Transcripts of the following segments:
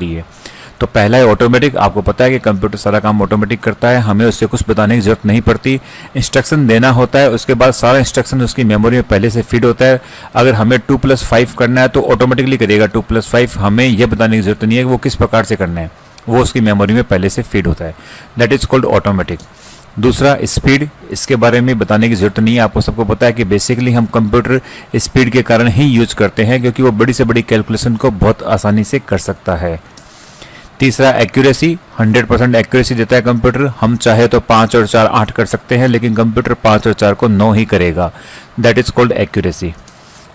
है। तो पहला है ऑटोमेटिक। आपको पता है कि कंप्यूटर सारा काम ऑटोमेटिक करता है, हमें उससे कुछ बताने की जरूरत नहीं पड़ती। इंस्ट्रक्शन देना होता है, उसके बाद सारा इंस्ट्रक्शन उसकी मेमोरी में पहले से फीड होता है। अगर हमें 2+5 करना है तो ऑटोमेटिकली करेगा 2+5, हमें यह बताने की जरूरत नहीं है कि वो किस प्रकार से करना है, वो उसकी मेमोरी में पहले से फीड होता है। That is called automatic. दूसरा स्पीड, इसके बारे में बताने की जरूरत नहीं है, आपको सबको पता है कि बेसिकली हम कंप्यूटर स्पीड के कारण ही यूज करते हैं, क्योंकि वो बड़ी से बड़ी कैलकुलेशन को बहुत आसानी से कर सकता है। तीसरा एक्यूरेसी, 100% एक्यूरेसी देता है कंप्यूटर। हम चाहे तो 5 और 4 8 कर सकते हैं, लेकिन कंप्यूटर 5 और 4 को 9 ही करेगा। That is called accuracy.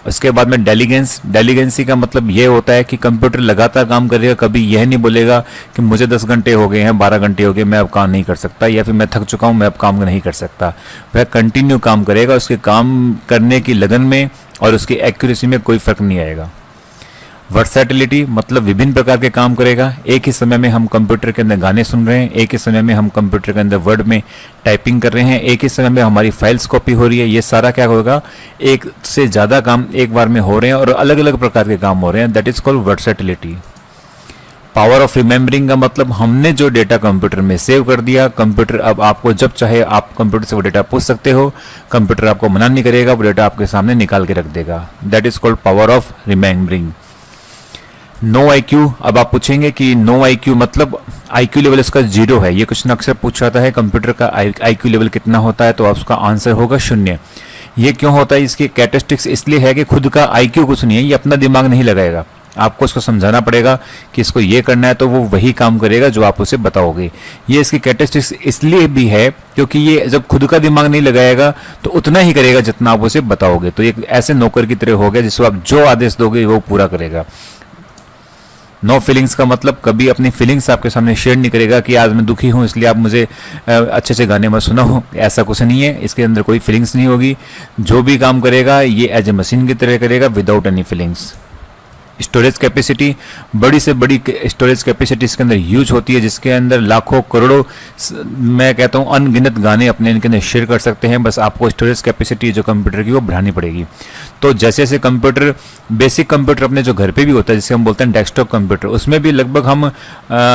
उसके बाद में डेलीगेंस। डेलीगेंसी का मतलब यह होता है कि कंप्यूटर लगातार काम करेगा, कभी यह नहीं बोलेगा कि मुझे 10 घंटे हो गए हैं, 12 घंटे हो गए, मैं अब काम नहीं कर सकता, या फिर मैं थक चुका हूं, मैं अब काम नहीं कर सकता। वह कंटिन्यू काम करेगा, उसके काम करने की लगन में और उसकी एक्यूरेसी में कोई फर्क नहीं आएगा। वर्सैटिलिटी मतलब विभिन्न प्रकार के काम करेगा। एक ही समय में हम कंप्यूटर के अंदर गाने सुन रहे हैं, एक ही समय में हम कंप्यूटर के अंदर वर्ड में टाइपिंग कर रहे हैं, एक ही समय में हमारी फाइल्स कॉपी हो रही है। ये सारा क्या होगा, एक से ज़्यादा काम एक बार में हो रहे हैं और अलग अलग प्रकार के काम हो रहे हैं। That is called versatility. Power of remembering का मतलब हमने जो डेटा कंप्यूटर में सेव कर दिया, कंप्यूटर अब आपको जब चाहे आप कंप्यूटर से वो डेटा पूछ सकते हो, कंप्यूटर आपको मना नहीं करेगा, वो डेटा आपके सामने निकाल के रख देगा। That is called power of remembering. No IQ, अब आप पूछेंगे कि नो IQ मतलब IQ लेवल इसका 0 है। ये क्वेश्चन अक्सर पूछा जाता है, कंप्यूटर का IQ लेवल कितना होता है, तो उसका आंसर होगा 0। ये क्यों होता है, इसकी कैरेक्टरिस्टिक्स इसलिए है कि खुद का IQ कुछ नहीं है, ये अपना दिमाग नहीं लगाएगा, आपको उसको समझाना पड़ेगा कि इसको ये करना है, तो वो वही काम करेगा जो आप उसे बताओगे। ये इसकी कैरेक्टरिस्टिक्स इसलिए भी है क्योंकि ये जब खुद का दिमाग नहीं लगाएगा तो उतना ही करेगा जितना आप उसे बताओगे। तो ये ऐसे नौकर की तरह हो गया जिसको आप जो आदेश दोगे वो पूरा करेगा। नो फीलिंग्स का मतलब कभी अपनी फीलिंग्स आपके सामने शेयर नहीं करेगा कि आज मैं दुखी हूं इसलिए आप मुझे अच्छे से गाने मत सुनाओ, ऐसा कुछ नहीं है। इसके अंदर कोई फीलिंग्स नहीं होगी। जो भी काम करेगा ये एज ए मशीन की तरह करेगा, without any feelings. Storage capacity, बड़ी से बड़ी स्टोरेज कैपेसिटी इसके अंदर यूज होती है, जिसके अंदर लाखों करोड़ों, मैं कहता हूँ अनगिनत गाने अपने इनके अंदर शेयर कर सकते हैं। बस आपको स्टोरेज कैपेसिटी जो कंप्यूटर की वो बढ़ानी पड़ेगी। तो जैसे जैसे कंप्यूटर, बेसिक कंप्यूटर अपने जो घर पे भी होता है जिसे हम बोलते हैं डेस्कटॉप कंप्यूटर, उसमें भी लगभग हम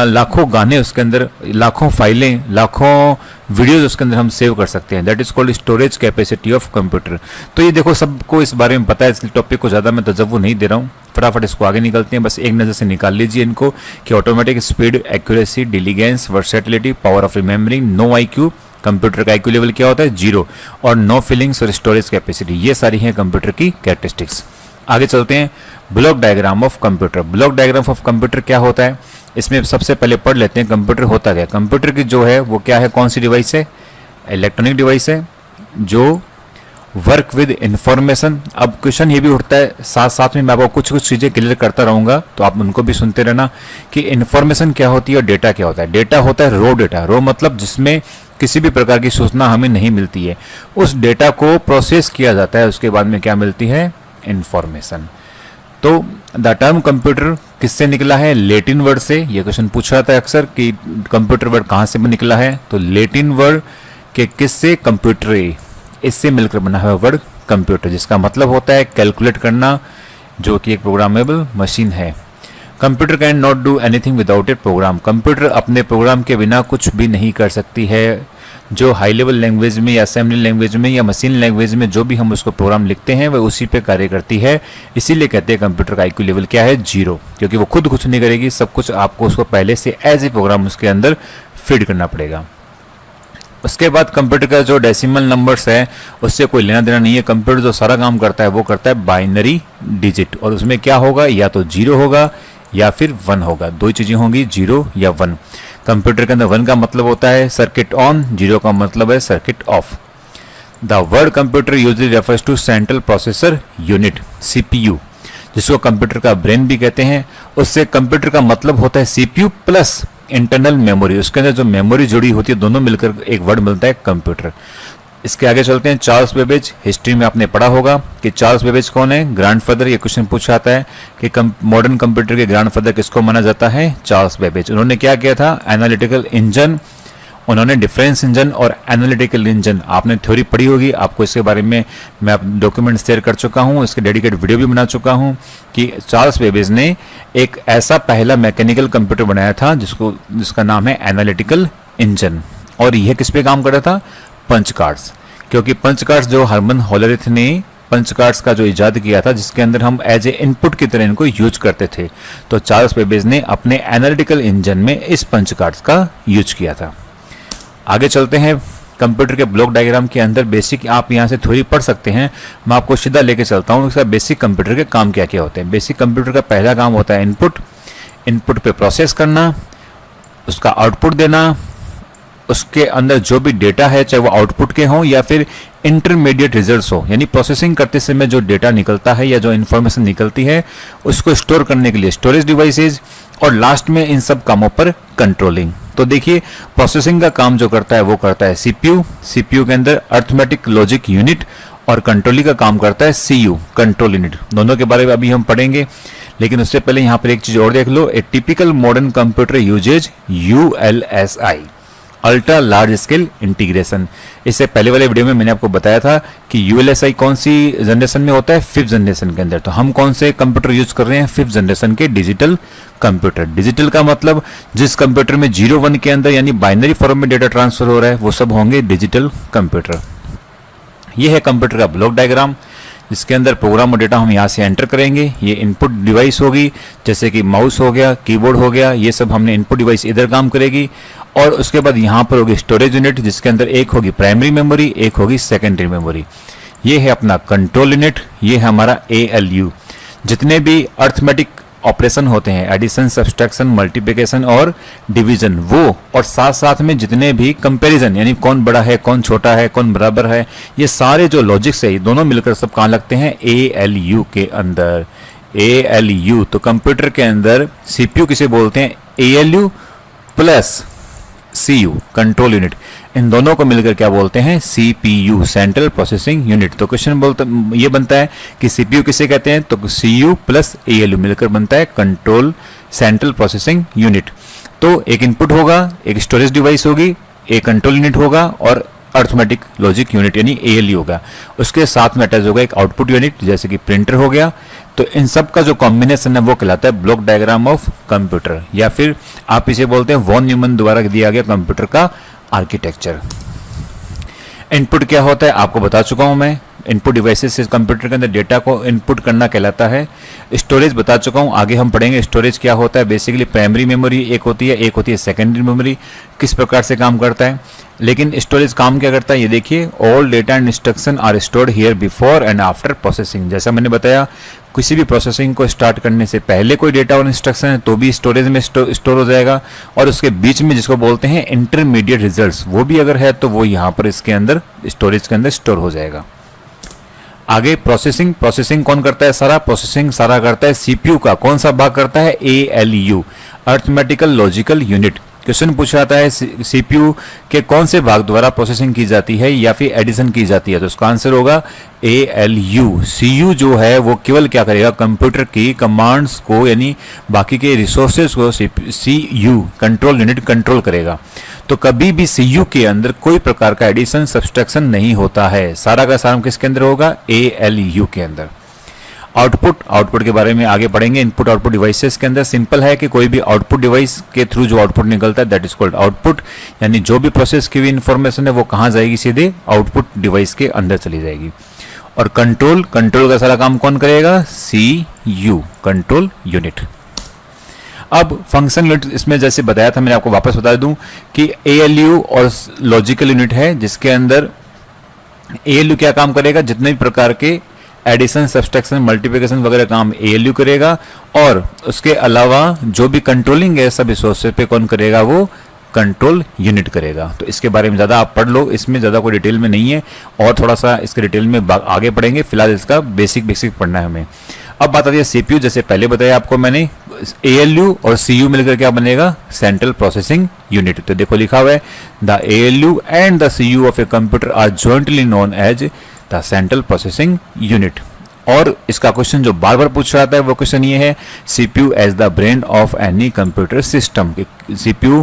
लाखों गाने उसके अंदर, लाखों फाइलें, लाखों वीडियोज उसके अंदर हम सेव कर सकते हैं। That is called storage capacity of computer. तो ये देखो सबको इस बारे में पता है, इसलिए टॉपिक को ज़्यादा मैं तजव्वुर नहीं दे रहा हूँ, फटाफट इसको आगे निकलते हैं। बस एक नज़र से निकाल लीजिए इनको कि automatic, speed, accuracy, diligence, versatility, power of remembering, no IQ, computer का IQ लेवल क्या होता है 0, और नो फीलिंग्स और स्टोरेज कैपेसिटी, ये सारी हैं कंप्यूटर की कैरेक्टरिस्टिक्स। आगे चलते हैं। Block diagram of computer. Block diagram of computer क्या होता है, इसमें सबसे पहले पढ़ लेते हैं कंप्यूटर होता क्या। कंप्यूटर की जो है वो क्या है, कौन सी डिवाइस है, इलेक्ट्रॉनिक डिवाइस है जो वर्क विद इंफॉर्मेशन। अब क्वेश्चन ये भी उठता है, साथ साथ में मैं आपको कुछ कुछ चीज़ें क्लियर करता रहूँगा, तो आप उनको भी सुनते रहना कि इन्फॉर्मेशन क्या होती है और डेटा क्या होता है। डेटा होता है रो डेटा, रो मतलब जिसमें किसी भी प्रकार की सूचना हमें नहीं मिलती है, उस डेटा को प्रोसेस किया जाता है, उसके बाद में क्या मिलती है, इंफॉर्मेशन। तो द टर्म कंप्यूटर किससे निकला है, लेटिन वर्ड से। यह क्वेश्चन पूछा जाता है अक्सर कि कंप्यूटर वर्ड कहाँ से निकला है, तो लेटिन वर्ड के किससे, कंप्यूटरे, इससे मिलकर बना हुआ वर्ड कंप्यूटर, जिसका मतलब होता है कैलकुलेट करना, जो कि एक प्रोग्रामेबल मशीन है। Computer can not do anything without a program. Computer अपने प्रोग्राम के बिना कुछ भी नहीं कर सकती है। जो हाई लेवल लैंग्वेज में या असेंबली लैंग्वेज में या मशीन लैंग्वेज में जो भी हम उसको प्रोग्राम लिखते हैं वह उसी पे कार्य करती है। इसीलिए कहते हैं कंप्यूटर का IQ लेवल क्या है, 0, क्योंकि वो खुद कुछ नहीं करेगी, सब कुछ आपको उसको पहले से एज ए प्रोग्राम उसके अंदर फीड करना पड़ेगा। उसके बाद कंप्यूटर का जो डेसिमल नंबर्स है उससे कोई लेना देना नहीं है। कंप्यूटर जो सारा काम करता है वो करता है बाइनरी डिजिट, और उसमें क्या होगा, या तो 0 होगा या फिर 1 होगा, दो ही चीजें होंगी, 0 या 1। कंप्यूटर के अंदर 1 का मतलब होता है सर्किट ऑन, 0 का मतलब है circuit off. The word computer usually refers to central processor unit, CPU, जिसको कंप्यूटर का ब्रेन भी कहते हैं। उससे कंप्यूटर का मतलब होता है CPU प्लस इंटरनल मेमोरी, उसके अंदर जो मेमोरी जुड़ी होती है, दोनों मिलकर एक वर्ड मिलता है कंप्यूटर। इसके आगे चलते हैं। चार्ल्स बेबेज, हिस्ट्री में आपने पढ़ा होगा कि चार्ल्स बेबेज कौन है, ग्रैंडफादर। ये क्वेश्चन पूछा जाता है कि मॉडर्न कंप्यूटर के ग्रैंडफादर किसको माना जाता है, चार्ल्स बेबेज। उन्होंने क्या किया था, एनालिटिकल इंजन उन्होंने डिफरेंस इंजन और एनालिटिकल इंजन, आपने थ्योरी पढ़ी होगी, आपको इसके बारे में मैं डॉक्यूमेंट शेयर कर चुका हूँ, इसके डेडिकेट वीडियो भी बना चुका हूँ कि चार्ल्स बेबेज ने एक ऐसा पहला मैकेनिकल कंप्यूटर बनाया था जिसका नाम है एनालिटिकल इंजन। और यह किस पे काम कर रहा था? Punch cards. क्योंकि पंच कार्ड्स जो हरमन होलरिथ ने पंच कार्ड्स का जो इजाद किया था, जिसके अंदर हम एज ए इनपुट की तरह इनको यूज करते थे, तो चार्ल्स बेबेज ने अपने एनालिटिकल इंजन में इस पंच कार्ड्स का यूज किया था। आगे चलते हैं। कंप्यूटर के ब्लॉक डायग्राम के अंदर बेसिक आप यहाँ से थ्योरी पढ़ सकते हैं, मैं आपको सीधा लेके चलता हूँ इसका बेसिक कंप्यूटर के काम क्या क्या होते हैं। बेसिक कंप्यूटर का पहला काम होता है इनपुट, इनपुट पे प्रोसेस करना, उसका आउटपुट देना, उसके अंदर जो भी डेटा है चाहे वो आउटपुट के हों या फिर इंटरमीडिएट रिजल्ट्स हो, यानी प्रोसेसिंग करते समय जो डेटा निकलता है या जो इन्फॉर्मेशन निकलती है उसको स्टोर करने के लिए स्टोरेज डिवाइसेज, और लास्ट में इन सब कामों पर कंट्रोलिंग। तो देखिए प्रोसेसिंग का काम जो करता है वो करता है सीपीयू, सीपीयू के अंदर अर्थमेटिक लॉजिक यूनिट, और कंट्रोलिंग का काम करता है सीयू, कंट्रोल यूनिट। दोनों के बारे में अभी हम पढ़ेंगे, लेकिन उससे पहले यहाँ पर एक चीज और देख लो, a typical modern computer uses ULSI, ultra large scale integration. इससे पहले वाले वीडियो में मैंने आपको बताया था कि ULSI कौन सी जनरेशन में होता है? 5th जनरेशन के अंदर। तो हम कौन से कंप्यूटर यूज कर रहे हैं? 5th जनरेशन के डिजिटल कंप्यूटर। डिजिटल का मतलब जिस कंप्यूटर में 0-1 के अंदर यानी बाइनरी फॉर्म में डेटा ट्रांसफर हो रहा है वो सब होंगे डिजिटल कंप्यूटर। ये है कंप्यूटर का ब्लॉक डायग्राम, जिसके अंदर प्रोग्राम और डेटा हम यहाँ से एंटर करेंगे। ये इनपुट डिवाइस होगी, जैसे कि माउस हो गया, कीबोर्ड हो गया, ये सब हमने इनपुट डिवाइस इधर काम करेगी। और उसके बाद यहाँ पर होगी स्टोरेज यूनिट, जिसके अंदर एक होगी प्राइमरी मेमोरी, एक होगी सेकेंडरी मेमोरी। ये है अपना कंट्रोल यूनिट, ये है हमारा ALU। जितने भी अर्थमेटिक ऑपरेशन होते हैं, एडिशन, सब्सट्रैक्शन, मल्टीप्लिकेशन और डिवीजन, वो और साथ साथ में जितने भी कंपैरिजन, यानी कौन बड़ा है, कौन छोटा है, कौन बराबर है, ये सारे जो लॉजिक्स है ये दोनों मिलकर सब कहाँ लगते हैं? ALU के अंदर। ALU तो कंप्यूटर के अंदर CPU किसे बोलते हैं? ALU plus CU, control unit, इन दोनों को मिलकर क्या बोलते हैं? CPU, central processing unit. तो क्वेश्चन ये बनता है कि CPU किसे कहते हैं? तो CU प्लस ALU मिलकर बनता है कंट्रोल सेंट्रल प्रोसेसिंग यूनिट। तो एक इनपुट होगा, एक स्टोरेज डिवाइस होगी, एक कंट्रोल यूनिट होगा और अर्थमेटिक लॉजिक यूनिट यानी ALU होगा। उसके साथ में अटैच होगा एक आउटपुट यूनिट, जैसे कि प्रिंटर हो गया। तो इन सब का जो कॉम्बिनेशन है वो कहलाता है ब्लॉक डायग्राम ऑफ कंप्यूटर, या फिर आप इसे बोलते हैं वॉन न्यूमन द्वारा दिया गया कंप्यूटर का आर्किटेक्चर। इनपुट क्या होता है आपको बता चुका हूं मैं, इनपुट डिवाइसेस से कंप्यूटर के अंदर डेटा को इनपुट करना कहलाता है। स्टोरेज बता चुका हूं, आगे हम पढ़ेंगे स्टोरेज क्या होता है। बेसिकली प्राइमरी मेमोरी एक होती है सेकेंडरी मेमोरी, किस प्रकार से काम करता है। लेकिन स्टोरेज काम क्या करता है ये देखिए, all data and instruction are stored here before and after processing. जैसा मैंने बताया, किसी भी प्रोसेसिंग को स्टार्ट करने से पहले कोई डेटा और इंस्ट्रक्शन है तो भी स्टोरेज में स्टोर हो जाएगा, और उसके बीच में जिसको बोलते हैं इंटरमीडिएट रिजल्ट्स, वो भी अगर है तो वो यहाँ पर इसके अंदर स्टोरेज के अंदर स्टोर हो जाएगा। आगे प्रोसेसिंग कौन करता है? सारा प्रोसेसिंग सारा करता है CPU का। कौन सा भाग करता है? ALU, arithmetical logical unit. Question पूछा जाता है CPU के कौन से भाग द्वारा प्रोसेसिंग की जाती है या फिर एडिशन की जाती है, तो उसका आंसर होगा ALU। CU जो है वो केवल क्या करेगा? कंप्यूटर की कमांड्स को यानी बाकी के रिसोर्सेज को CU, कंट्रोल यूनिट, कंट्रोल करेगा। तो कभी भी CU के अंदर कोई प्रकार का एडिशन सब्सट्रैक्शन नहीं होता है, सारा का सारा किसके अंदर होगा? ALU के अंदर। आउटपुट के बारे में आगे पढ़ेंगे। इनपुट आउटपुट डिवाइसेस के अंदर सिंपल है कि कोई भी आउटपुट डिवाइस के थ्रू जो आउटपुट निकलता है दैट इज कॉल्ड आउटपुट, यानी जो भी प्रोसेस की हुई इंफॉर्मेशन है वो कहाँ जाएगी? सीधे आउटपुट डिवाइस के अंदर चली जाएगी। और कंट्रोल का सारा काम कौन करेगा? CU, control unit. अब फंक्शन यूनिट इसमें जैसे बताया था, मैंने आपको वापस बता दूं कि ALU और लॉजिकल यूनिट है, जिसके अंदर ALU क्या काम करेगा? जितने भी प्रकार के एडिशन, सब्सट्रैक्शन, मल्टीप्लिकेशन वगैरह काम ALU करेगा, और उसके अलावा जो भी कंट्रोलिंग है सब रिसोर्सेज पे कौन करेगा? वो कंट्रोल यूनिट करेगा। तो इसके बारे में ज़्यादा आप पढ़ लो, इसमें ज़्यादा कोई डिटेल में नहीं है, और थोड़ा सा इसके डिटेल में आगे पढ़ेंगे। फिलहाल इसका बेसिक पढ़ना है हमें। अब बात आती है CPU, जैसे पहले बताया आपको मैंने, ALU और CU मिलकर क्या बनेगा? Central processing unit. तो देखो लिखा हुआ है the ALU and the CU of a computer are jointly known as the central processing unit. और इसका क्वेश्चन जो बार बार पूछ रहा था वो क्वेश्चन ये है, CPU as the brain of any computer system. CPU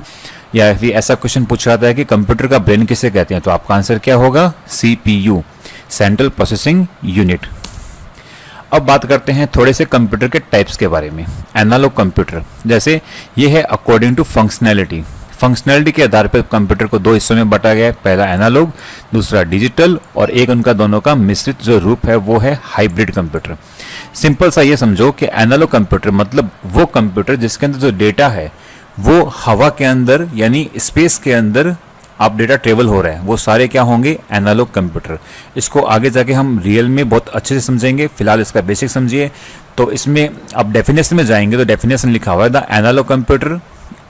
या फिर ऐसा क्वेश्चन पूछा जाता है कि कंप्यूटर का ब्रेन किसे कहते हैं, तो आपका आंसर क्या होगा, CPU, सेंट्रल प्रोसेसिंग यूनिट। अब बात करते हैं थोड़े से कंप्यूटर के टाइप्स के बारे में। एनालॉग कंप्यूटर, जैसे ये है अकॉर्डिंग टू फंक्शनैलिटी। फंक्शनैलिटी के आधार पर कंप्यूटर को दो हिस्सों में बांटा गया है, पहला एनालॉग, दूसरा डिजिटल, और एक उनका दोनों का मिश्रित जो रूप है वो है हाइब्रिड कंप्यूटर। सिंपल सा ये समझो कि एनालॉग कंप्यूटर मतलब वो कंप्यूटर जिसके अंदर जो डेटा है वो हवा के अंदर यानी स्पेस के अंदर आप डेटा ट्रेवल हो रहा है, वो सारे क्या होंगे, एनालॉग कंप्यूटर। इसको आगे जाके हम रियल में बहुत अच्छे से समझेंगे, फिलहाल इसका बेसिक समझिए। तो इसमें आप डेफिनेशन में जाएंगे तो डेफिनेशन लिखा हुआ है, the analog computer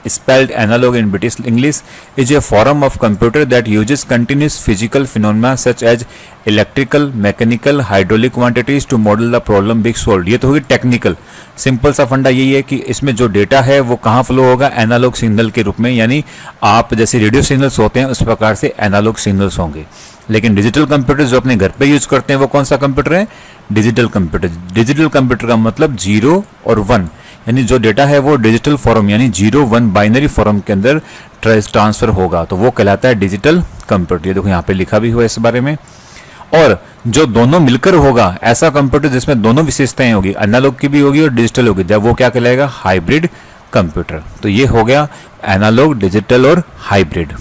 spelled analog in British English is a form of computer that uses continuous physical phenomena such as electrical, mechanical, hydraulic quantities to model the problem being solved। ये तो होगी technical. Simple सा फंडा यही है कि इसमें जो डेटा है वो कहाँ फ्लो होगा, एनालॉग सिग्नल के रूप में, यानी आप जैसे रेडियो सिग्नल्स होते हैं उस प्रकार से एनालॉग सिग्नल्स होंगे। लेकिन डिजिटल कंप्यूटर जो अपने घर पे यूज करते हैं वो कौन सा कंप्यूटर है, डिजिटल कंप्यूटर। डिजिटल कंप्यूटर का मतलब 0 और 1, यानी जो डेटा है वो डिजिटल फॉर्म यानी 0-1 बाइनरी फॉर्म के अंदर ट्रांसफर होगा, तो वो कहलाता है डिजिटल कंप्यूटर। ये देखो यहाँ पे लिखा भी हुआ है इस बारे में। और जो दोनों मिलकर होगा ऐसा कंप्यूटर जिसमें दोनों विशेषताएं होगी, एनालॉग की भी होगी और डिजिटल होगी, जब वो क्या कहलाएगा, हाइब्रिड कंप्यूटर। तो ये हो गया एनालॉग, डिजिटल और हाइब्रिड।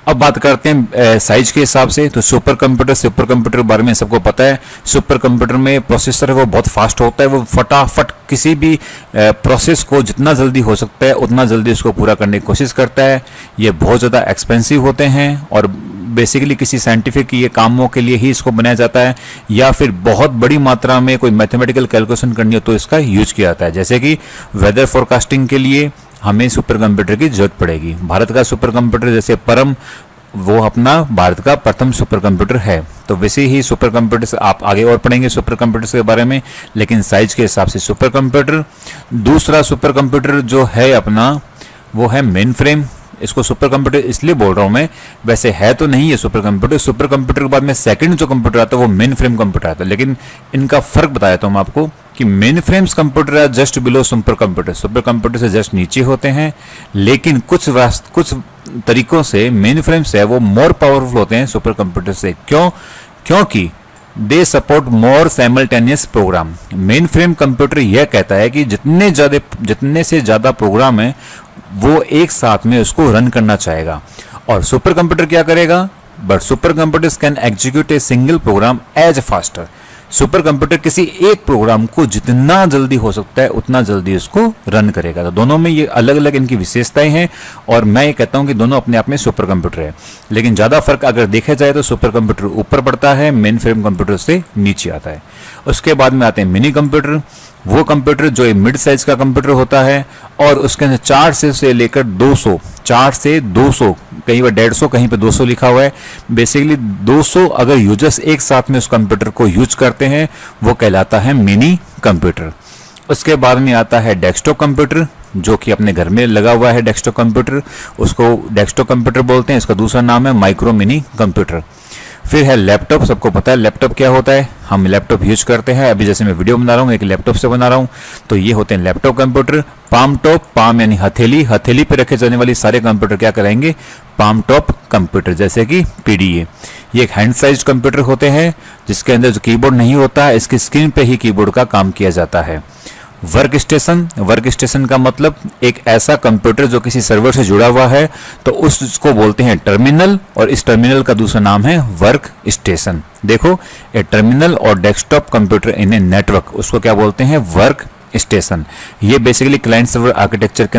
अब बात करते हैं साइज के हिसाब से, तो सुपर कंप्यूटर के बारे में सबको पता है। सुपर कंप्यूटर में प्रोसेसर है वो बहुत फास्ट होता है, वो फटाफट किसी भी प्रोसेस को जितना जल्दी हो सकता है उतना जल्दी उसको पूरा करने की कोशिश करता है। ये बहुत ज़्यादा एक्सपेंसिव होते हैं और बेसिकली किसी साइंटिफिक ये कामों के लिए ही इसको बनाया जाता है, या फिर बहुत बड़ी मात्रा में कोई मैथमेटिकल कैलकुलेशन करनी हो तो इसका यूज किया जाता है। जैसे कि वेदर फोरकास्टिंग के लिए हमें सुपर कंप्यूटर की जरूरत पड़ेगी। भारत का सुपर कंप्यूटर जैसे परम, वो अपना भारत का प्रथम सुपर कंप्यूटर है। तो वैसे ही सुपर कंप्यूटर आप आगे और पढ़ेंगे सुपर कंप्यूटर के बारे में, लेकिन साइज के हिसाब से सुपर कंप्यूटर। दूसरा सुपर कंप्यूटर जो है अपना वो है मेन फ्रेम। इसको सुपर कंप्यूटर इसलिए बोल रहा हूँ मैं, वैसे है तो नहीं है सुपर कंप्यूटर। सुपर कंप्यूटर के बाद में सेकंड जो कंप्यूटर आता है वो मेन फ्रेम कंप्यूटर आता है, लेकिन इनका फर्क बताया था मैं आपको कि मेन फ्रेम्स कंप्यूटर है just below super computer, super computer से जस्ट नीचे होते हैं। लेकिन कुछ तरीकों से मेन फ्रेम्स है वो मोर पावरफुल होते हैं सुपर कंप्यूटर से। क्योंकि they support more simultaneous program. Mainframe computer यह कहता है कि जितने से ज़्यादा प्रोग्राम है वो एक साथ में उसको रन करना चाहेगा। और सुपर कंप्यूटर क्या करेगा, but super computers can execute a single program as faster. Super computer किसी एक प्रोग्राम को जितना जल्दी हो सकता है उतना जल्दी उसको रन करेगा। तो दोनों में ये अलग अलग इनकी विशेषताएं हैं और मैं ये कहता हूं कि दोनों अपने आप में सुपर कंप्यूटर है। लेकिन ज़्यादा फर्क अगर देखा जाए तो सुपर कंप्यूटर ऊपर पड़ता है, मेन फ्रेम कंप्यूटर से नीचे आता है। उसके बाद में आते हैं मिनी कंप्यूटर। वो कंप्यूटर जो मिड साइज का कंप्यूटर होता है और उसके अंदर 4 से लेकर 200, 4 से 200, कहीं पर 150, कहीं पे 200 लिखा हुआ है। बेसिकली 200 अगर यूजर्स एक साथ में उस कंप्यूटर को यूज करते हैं वो कहलाता है मिनी कंप्यूटर। उसके बाद में आता है डेस्कटॉप कंप्यूटर, जो कि अपने घर में लगा हुआ है डेस्कटॉप कंप्यूटर, उसको डेस्कटॉप कंप्यूटर बोलते हैं। इसका दूसरा नाम है माइक्रो मिनी कंप्यूटर। फिर है लैपटॉप। सबको पता है लैपटॉप क्या होता है, हम लैपटॉप यूज करते हैं। अभी जैसे मैं वीडियो बना रहा हूँ एक लैपटॉप से बना रहा हूँ, तो ये होते हैं laptop computer. Palm top, palm यानी हथेली, हथेली पे रखे जाने वाली सारे कंप्यूटर क्या कराएंगे, पाम टॉप कंप्यूटर, जैसे कि PDA। ये एक हैंड साइज कंप्यूटर होते हैं जिसके अंदर जो कीबोर्ड नहीं होता है, इसकी स्क्रीन पे ही कीबोर्ड का काम किया जाता है। वर्क स्टेशन का मतलब एक ऐसा कंप्यूटर जो किसी सर्वर से जुड़ा हुआ है, तो उसको बोलते हैं टर्मिनल, और इस टर्मिनल का दूसरा नाम है वर्क स्टेशन। देखो, ए टर्मिनल और desktop computer in a network, उसको क्या बोलते हैं, वर्क स्टेशन। ये बेसिकली क्लाइंट सर्वर आर्किटेक्चर के